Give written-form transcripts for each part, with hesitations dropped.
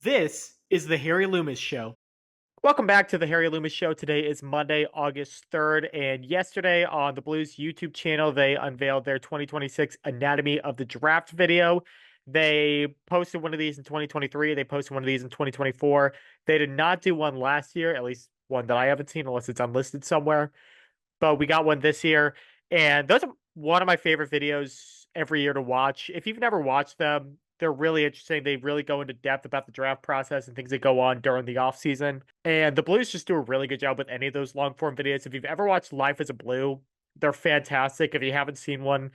This is the Harry Loomis Show. Welcome back to the Harry Loomis Show. Today is Monday, August 3rd, and yesterday on the Blues YouTube channel, they unveiled their 2026 Anatomy of the Draft video. They posted one of these in 2023. They posted one of these in 2024. They did not do one last year, at least one that I haven't seen, unless it's unlisted somewhere. But we got one this year, and those are one of my favorite videos every year to watch. If you've never watched them, they're really interesting. They really go into depth about the draft process and things that go on during the off season. And the Blues just do a really good job with any of those long form videos. If you've ever watched Life as a Blue, they're fantastic. If you haven't seen one,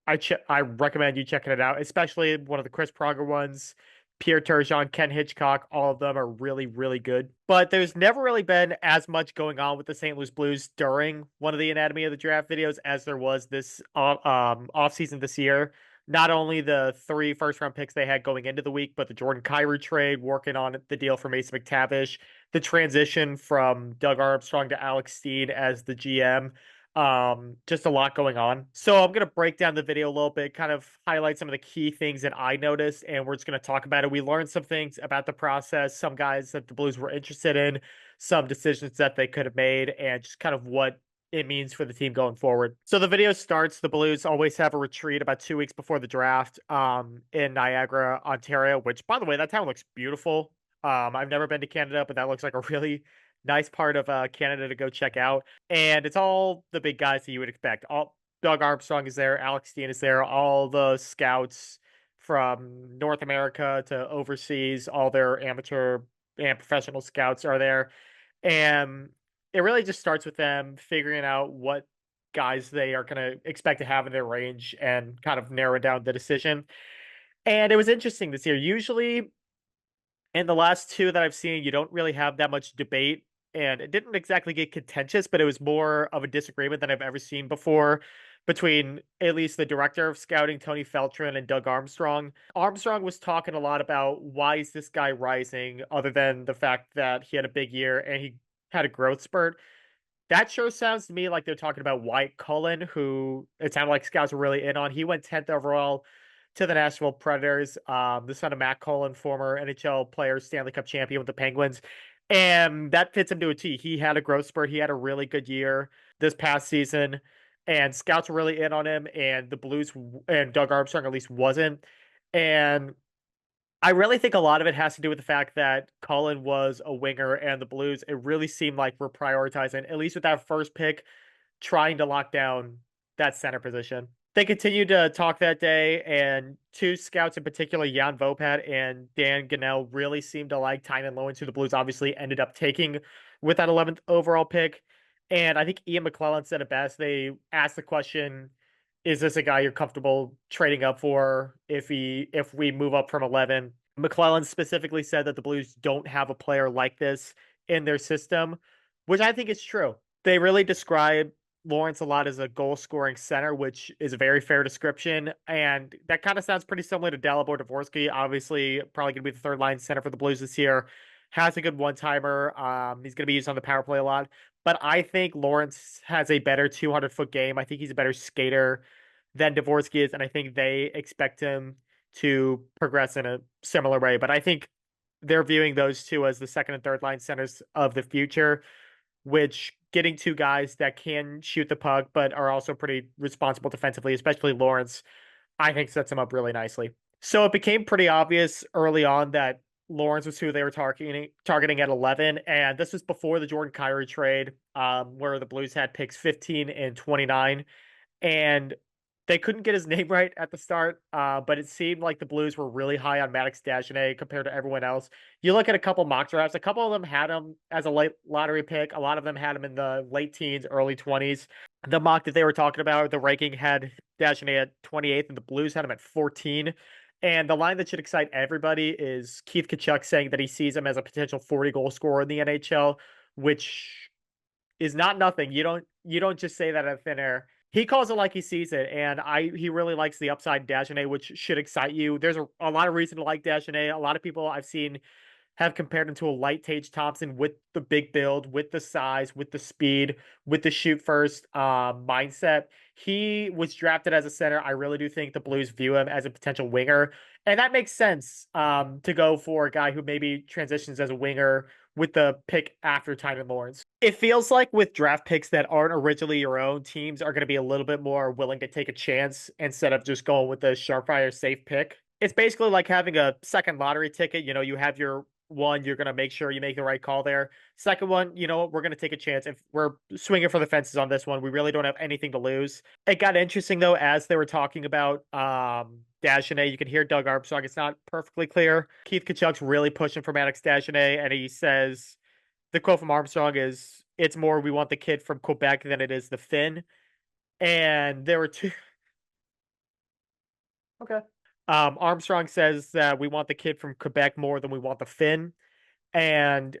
I recommend you checking it out, especially one of the Chris Pronger ones. Pierre Turgeon, Ken Hitchcock, all of them are really, really good. But there's never really been as much going on with the St. Louis Blues during one of the Anatomy of the Draft videos as there was this offseason this year. Not only the 3 first-round picks they had going into the week, but the Jordan Kyrou trade, working on the deal for Mason McTavish, the transition from Doug Armstrong to Alex Steen as the GM. Just a lot going on. So I'm gonna break down the video a little bit, kind of highlight some of the key things that I noticed, and we're just gonna talk about it. We learned some things about the process, some guys that the Blues were interested in, some decisions that they could have made, and just kind of what it means for the team going forward. So the video starts. The Blues always have a retreat about 2 weeks before the draft, in Niagara, Ontario. Which, by the way, that town looks beautiful. I've never been to Canada, but that looks like a really nice part of Canada to go check out. And it's all the big guys that you would expect. All Doug Armstrong is there, Alex Steen is there, all the scouts from North America to overseas, all their amateur and professional scouts are there. And it really just starts with them figuring out what guys they are going to expect to have in their range and kind of narrow down the decision. And it was interesting this year. Usually in the last two that I've seen, you don't really have that much debate, and it didn't exactly get contentious, but it was more of a disagreement than I've ever seen before between at least the director of scouting, Tony Feltrin, and Doug Armstrong. Armstrong was talking a lot about why is this guy rising, other than the fact that he had a big year and he had a growth spurt. That sure sounds to me like they're talking about Wyatt Cullen, who it sounded like scouts were really in on. He went 10th overall to the Nashville Predators, the son of Matt Cullen, former NHL player, Stanley Cup champion with the Penguins. And that fits him to a T. He had a growth spurt. He had a really good year this past season, and scouts were really in on him. And the Blues and Doug Armstrong at least wasn't. And I really think a lot of it has to do with the fact that Cullen was a winger and the Blues, it really seemed like we're prioritizing, at least with that first pick, trying to lock down that center position. They continued to talk that day, and two scouts in particular, Jan Vopat and Dan Gunnell, really seemed to like Tynan Lowens, who the Blues obviously ended up taking with that 11th overall pick. And I think Ian McClellan said it best. They asked the question, is this a guy you're comfortable trading up for if we move up from 11? McClellan specifically said that the Blues don't have a player like this in their system, which I think is true. They really describe Lawrence a lot as a goal scoring center, which is a very fair description. And that kind of sounds pretty similar to Dalibor Dvorsky. Obviously, probably going to be the third line center for the Blues this year. Has a good one timer. He's going to be used on the power play a lot. But I think Lawrence has a better 200-foot game. I think he's a better skater than Dvorsky is. And I think they expect him to progress in a similar way. But I think they're viewing those two as the second and third line centers of the future, which getting two guys that can shoot the puck but are also pretty responsible defensively, especially Lawrence, I think sets him up really nicely. So it became pretty obvious early on that Lawrence was who they were targeting at 11, and this was before the Jordan Kyrou trade, where the Blues had picks 15 and 29, and they couldn't get his name right at the start, but it seemed like the Blues were really high on Maddox Dagenet compared to everyone else. You look at a couple mock drafts, a couple of them had him as a late lottery pick. A lot of them had him in the late teens, early 20s. The mock that they were talking about, the ranking had Dagenet at 28th, and the Blues had him at 14. And the line that should excite everybody is Keith Tkachuk saying that he sees him as a potential 40-goal scorer in the NHL, which is not nothing. You don't just say that out of thin air. He calls it like he sees it, and he really likes the upside Dagenet, which should excite you. There's a lot of reason to like Dagenet. A lot of people I've seen have compared him to a light Tage Thompson with the big build, with the size, with the speed, with the shoot first mindset. He was drafted as a center. I really do think the Blues view him as a potential winger. And that makes sense to go for a guy who maybe transitions as a winger with the pick after Tynan Lawrence. It feels like with draft picks that aren't originally your own, teams are going to be a little bit more willing to take a chance instead of just going with the surefire safe pick. It's basically like having a second lottery ticket. You know, you have your one, you're going to make sure you make the right call there. Second one, you know, we're going to take a chance. If we're swinging for the fences on this one, we really don't have anything to lose. It got interesting though as they were talking about Dagenet. You can hear Doug Armstrong. It's not perfectly clear. Keith Kachuk's really pushing for Maddox Dagenet, and he says the quote from Armstrong is, "It's more we want the kid from Quebec than it is the Finn." And there were two. Okay. Armstrong says that we want the kid from Quebec more than we want the Finn, and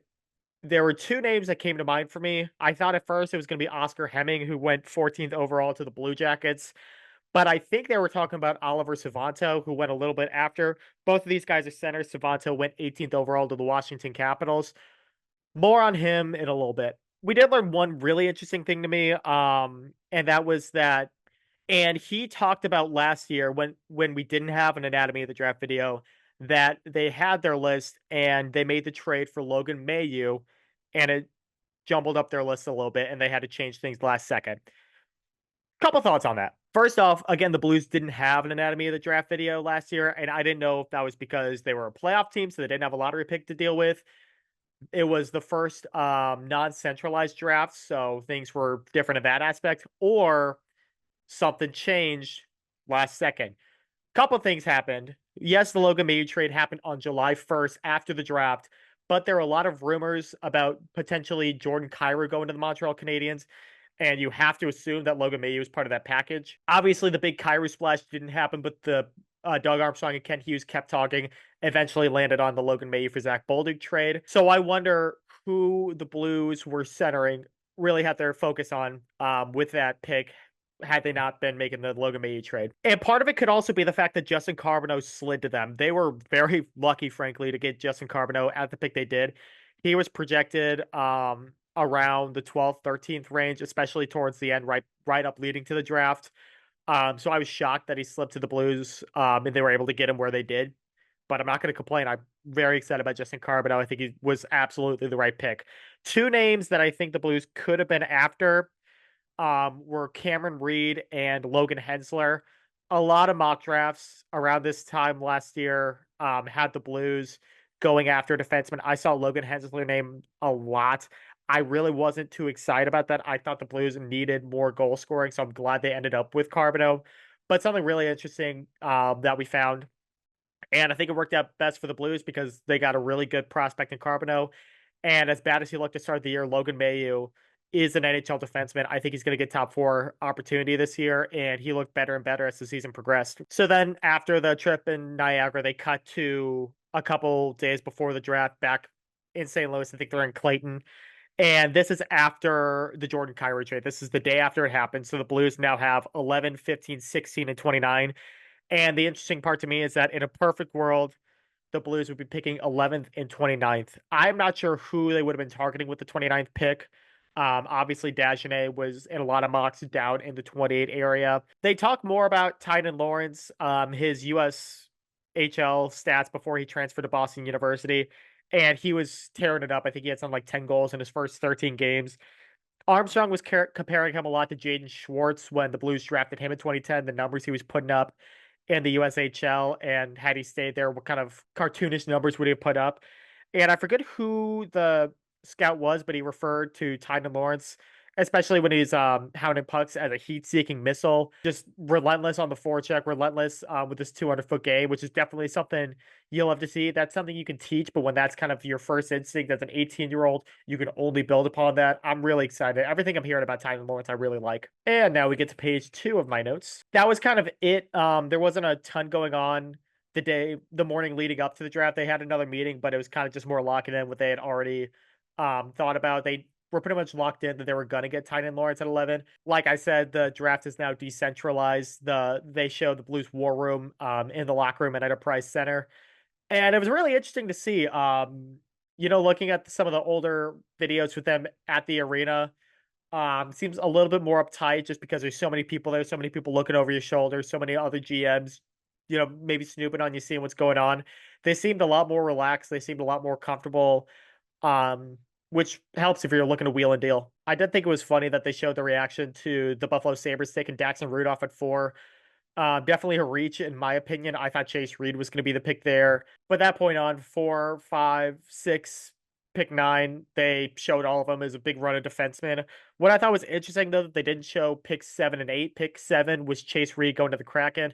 there were two names that came to mind for me. I thought at first it was going to be Oscar Hemming, who went 14th overall to the Blue Jackets. But I think they were talking about Oliver Savanto, who went a little bit after. Both of these guys are centers. Savanto went 18th overall to the Washington Capitals. More on him in a little bit. We did learn one really interesting thing to me, and that was that. And he talked about last year when we didn't have an anatomy of the draft video that they had their list and they made the trade for Logan Mailloux, and it jumbled up their list a little bit, and they had to change things last second. Couple thoughts on that. First off, again, the Blues didn't have an anatomy of the draft video last year, and I didn't know if that was because they were a playoff team, so they didn't have a lottery pick to deal with. It was the first non-centralized draft, so things were different in that aspect, or something changed last second. Couple things happened. Yes, the Logan Mailloux trade happened on July 1st after the draft, but there were a lot of rumors about potentially Jordan Kyrou going to the Montreal Canadiens, and you have to assume that Logan Mailloux is part of that package. Obviously, the big Kyrou splash didn't happen, but the Doug Armstrong and Kent Hughes kept talking, eventually landed on the Logan Mailloux for Zach Bolduc trade. So I wonder who the Blues were centering, really had their focus on with that pick had they not been making the Logan Mailloux trade. And part of it could also be the fact that Justin Carbonneau slid to them. They were very lucky, frankly, to get Justin Carbonneau at the pick they did. He was projected around the 12th, 13th range, especially towards the end, right up leading to the draft. So I was shocked that he slipped to the Blues, and they were able to get him where they did. But I'm not going to complain. I'm very excited about Justin Carbonneau. I think he was absolutely the right pick. Two names that I think the Blues could have been after were Cameron Reed and Logan Hensler. A lot of mock drafts around this time last year had the Blues going after defensemen. I saw Logan Hensler name a lot. I really wasn't too excited about that. I thought the Blues needed more goal scoring, so I'm glad they ended up with Carbonneau. But something really interesting that we found, and I think it worked out best for the Blues because they got a really good prospect in Carbonneau. And as bad as he looked to start the year, Logan Mailloux is an NHL defenseman. I think he's going to get top four opportunity this year, and he looked better and better as the season progressed. So then after the trip in Niagara, they cut to a couple days before the draft back in St. Louis. I think they're in Clayton. And this is after the Jordan Kyrou trade. This is the day after it happened. So the Blues now have 11, 15, 16, and 29. And the interesting part to me is that in a perfect world, the Blues would be picking 11th and 29th. I'm not sure who they would have been targeting with the 29th pick. Obviously, Dagenet was in a lot of mocks down in the 28 area. They talk more about Tynan Lawrence, his USHL stats before he transferred to Boston University, and he was tearing it up. I think he had something like 10 goals in his first 13 games. Armstrong was comparing him a lot to Jaden Schwartz when the Blues drafted him in 2010, the numbers he was putting up in the USHL, and had he stayed there, what kind of cartoonish numbers would he have put up? And I forget who the scout was, but he referred to Tynan Lawrence, especially when he's hounding pucks as a heat-seeking missile, just relentless on the forecheck, relentless with this 200-foot game, which is definitely something you'll love to see. That's something you can teach, but when that's kind of your first instinct as an 18-year-old, you can only build upon that. I'm really excited. Everything I'm hearing about Tynan Lawrence, I really like. And now we get to page 2 of my notes. That was kind of it. There wasn't a ton going on the morning leading up to the draft. They had another meeting, but it was kind of just more locking in what they had already thought about. They were pretty much locked in that they were going to get Tynan Lawrence at 11. Like I said, the draft is now decentralized. They show the Blues war room in the locker room at Enterprise Center, and it was really interesting to see. Looking at some of the older videos with them at the arena, seems a little bit more uptight just because there's so many people there, so many people looking over your shoulder, so many other GMs maybe snooping on you, seeing what's going on. They seemed a lot more relaxed. They seemed a lot more comfortable, um, which helps if you're looking to wheel and deal. I did think it was funny that they showed the reaction to the Buffalo Sabres taking Daxon Rudolph at 4. Definitely a reach, in my opinion. I thought Chase Reed was going to be the pick there. But that point on, 4, 5, 6, pick 9, they showed all of them as a big run of defensemen. What I thought was interesting, though, that they didn't show pick 7 and 8. Pick 7 was Chase Reed going to the Kraken,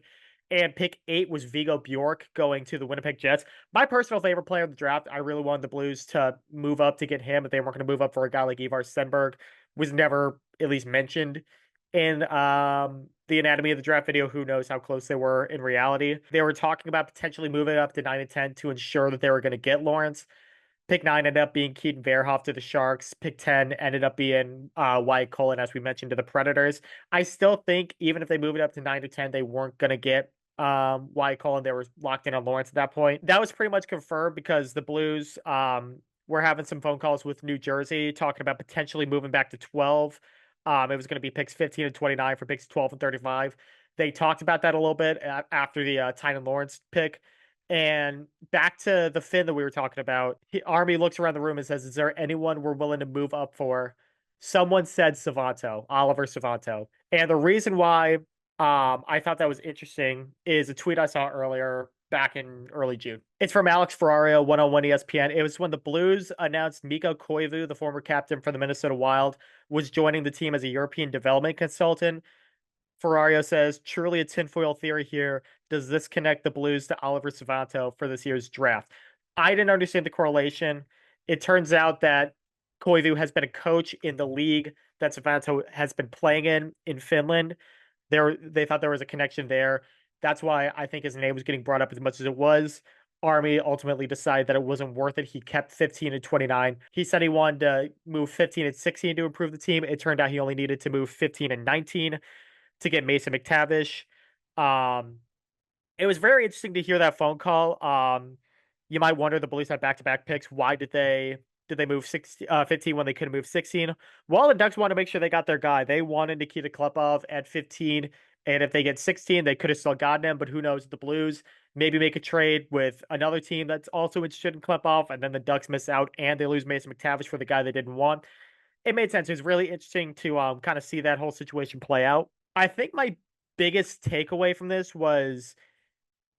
and pick 8 was Vigo Bjork going to the Winnipeg Jets. My personal favorite player of the draft, I really wanted the Blues to move up to get him, but they weren't going to move up for a guy like Ivar Stenberg. Was never at least mentioned in the anatomy of the draft video. Who knows how close they were in reality. They were talking about potentially moving up to 9 and 10 to ensure that they were going to get Lawrence. Pick 9 ended up being Keaton Verhoff to the Sharks. Pick 10 ended up being Wyatt Cullen, as we mentioned, to the Predators. I still think even if they move it up to 9 to 10, they weren't going to get Wyatt Cullen. They were locked in on Lawrence at that point. That was pretty much confirmed because the Blues were having some phone calls with New Jersey talking about potentially moving back to 12. It was going to be picks 15 and 29 for picks 12 and 35. They talked about that a little bit after the Tynan Lawrence pick. And back to the Finn that we were talking about, Army looks around the room and says, "Is there anyone we're willing to move up for?" Someone said Savanto, Oliver Savanto. And the reason why I thought that was interesting is a tweet I saw earlier back in early June. It's from Alex Ferrario, 101 ESPN. It was when the Blues announced Mikko Koivu, the former captain for the Minnesota Wild, was joining the team as a European development consultant. Ferrario says, "Truly a tinfoil theory here. Does this connect the Blues to Oliver Savanto for this year's draft?" I didn't understand the correlation. It turns out that Koivu has been a coach in the league that Savanto has been playing in Finland. They thought there was a connection there. That's why I think his name was getting brought up as much as it was. Army ultimately decided that it wasn't worth it. He kept 15 and 29. He said he wanted to move 15 and 16 to improve the team. It turned out he only needed to move 15 and 19 to get Mason McTavish. Um, it was very interesting to hear that phone call. You might wonder, the Blues had back-to-back picks. Why did they move 15 when they could have moved 16? Well, the Ducks wanted to make sure they got their guy. They wanted Nikita Klepov at 15, and if they get 16, they could have still gotten him. But who knows? The Blues maybe make a trade with another team that's also interested in Klepov, and then the Ducks miss out and they lose Mason McTavish for the guy they didn't want. It made sense. It was really interesting to kind of see that whole situation play out. I think my biggest takeaway from this was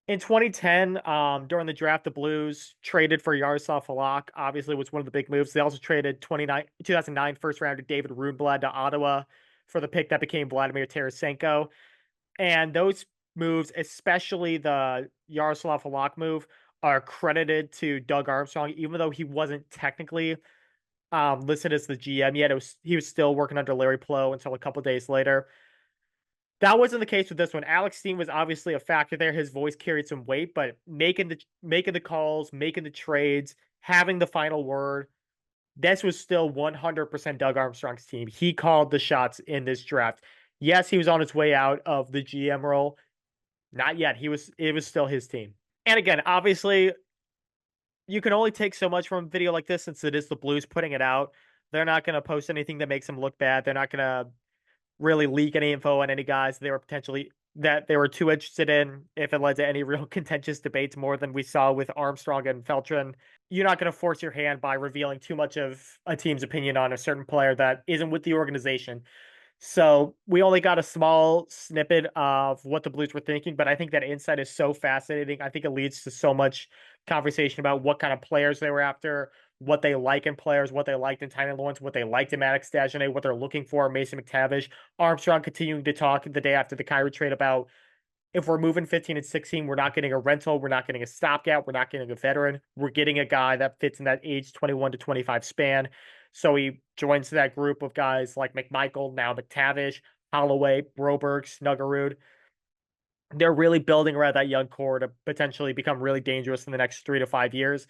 in 2010, during the draft, the Blues traded for Yaroslav Halak. Obviously, was one of the big moves. They also traded 2009 first rounder David Rundblad to Ottawa for the pick that became Vladimir Tarasenko. And those moves, especially the Yaroslav Halak move, are credited to Doug Armstrong, even though he wasn't technically listed as the GM yet. He was still working under Larry Plow until a couple days later. That wasn't the case with this one. Alex Steen was obviously a factor there. His voice carried some weight, but making the calls, making the trades, having the final word, this was still 100% Doug Armstrong's team. He called the shots in this draft. Yes, he was on his way out of the GM role. Not yet. It was still his team. And again, obviously, you can only take so much from a video like this since it is the Blues putting it out. They're not going to post anything that makes them look bad. They're not going to really leak any info on any guys that they were too interested in if it led to any real contentious debates more than we saw with Armstrong and Feltrin. You're not going to force your hand by revealing too much of a team's opinion on a certain player that isn't with the organization. So we only got a small snippet of what the Blues were thinking, but I think that insight is so fascinating. I think it leads to so much conversation about what kind of players they were after, what they like in players, what they liked in Tynan Lawrence, what they liked in Maddox Dagenet, what they're looking for in Mason McTavish. Armstrong continuing to talk the day after the Kyrie trade about if we're moving 15 and 16, we're not getting a rental, we're not getting a stopgap, we're not getting a veteran. We're getting a guy that fits in that age 21 to 25 span. So he joins that group of guys like McMichael, now McTavish, Holloway, Broberg, Snuggerud. They're really building around that young core to potentially become really dangerous in the next 3 to 5 years.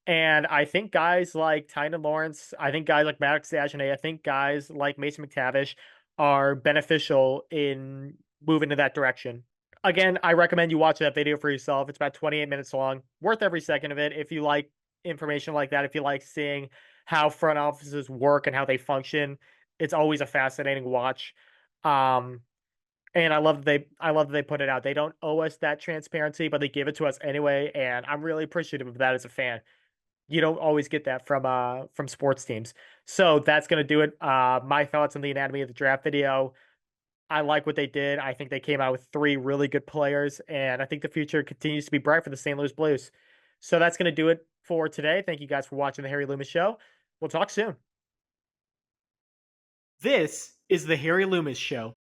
And I think guys like Tynan Lawrence, I think guys like Maddox Dagenet, I think guys like Mason McTavish are beneficial in moving in that direction. Again, I recommend you watch that video for yourself. It's about 28 minutes long, worth every second of it. If you like information like that, if you like seeing how front offices work and how they function, it's always a fascinating watch. Um, And I love that they put it out. They don't owe us that transparency, but they give it to us anyway, and I'm really appreciative of that as a fan. You don't always get that from sports teams. So that's gonna do it. My thoughts on the anatomy of the draft video. I like what they did. I think they came out with three really good players, and I think the future continues to be bright for the St. Louis Blues. So that's gonna do it for today. Thank you guys for watching the Harry Loomis Show. We'll talk soon. This is the Harry Loomis Show.